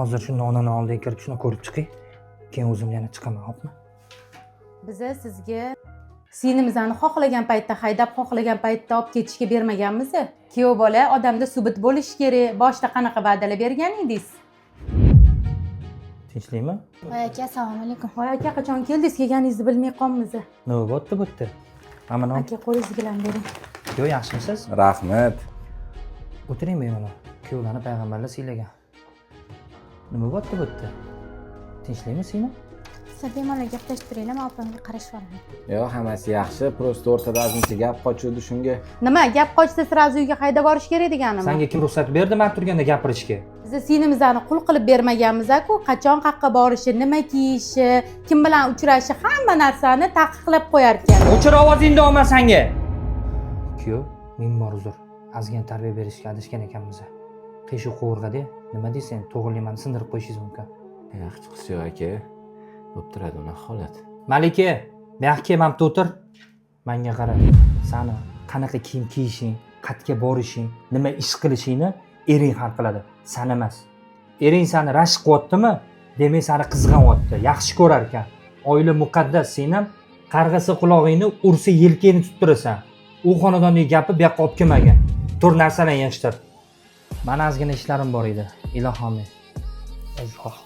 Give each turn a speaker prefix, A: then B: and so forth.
A: hozir shu nonani oldiga kirib shuni ko'rib chiqing. Keyin o'zim yana chiqaman, xo'pmi?
B: Biz sizga singlimizni xohlagan paytda haydab, xohlagan paytda olib ketishga bermaganmiz. Kuyov bola odamda subut bo'lishi kerak. Boshda qanaqa va'dalar bergan edingiz?
A: Tinchlikmi?
C: Voy aka, assalomu alaykum.
B: Voy aka, qachon keldingiz? Kelganingizni bilmay qolmiz.
A: Nima bo'pti bu yerda? Mana
B: Aka, qo'lingiz bilan bering.
A: Yo, yaxshimisiz?
D: Rahmat.
A: O'tiring bemalol. Kuyovlarni payg'ambarlar siylagan. Nima bo'pti bu yerda? Tinchlikmi singlim?
C: Siz bemalol gaplashib turinglar, men opamga qarashib olaman.
D: Yo, hammasi yaxshi. Prosta o'rtada ozmuncha gap qochuvdi shunga.
B: Nima, gap qochsa sirazi uyga haydab borish kerak deganimi?
A: Senga kim ruxsat berdi men turganda gapirishga?
B: Biz singlimizni qul qilib bermaganmiz-ku, qachon qayerga borishi, nima kiyishi, kim bilan uchrashi, hamma narsani taqiqlab qo'yar ekan.
A: O'chir ovozingni olma senga. Kuyov, ming bor uzr. Ozgina tarbiya berishga adashgan ekanmiz. Qiyshiq qo'rg'ada, nima deysan, to'g'rilamani sindirib qo'yishingiz mumkin.
D: Yaxshi chiqsa aka. Bo'p turadi unaqa holat.
A: Malika, bu yoqqa kelmabdi o'tir. Menga qara. Sani qanaqa kiyim kiyishing, qayerga borishing, nima ish qilishingni ering hal qiladi, sen emas. Ering seni rashk qilyaptimi? Demak, seni qizg'anyapti, yaxshi ko'rar ekan. Oila muqaddas, sen ham qarg'asa quloqingni, ursa yelkangni tutib turasan. U xonadonning gapi bu yoqqa olib kelmagan. Tur narsalarni yig'ishtir. Mana ozgina ishlarim bor edi. Ilohim. Azroq.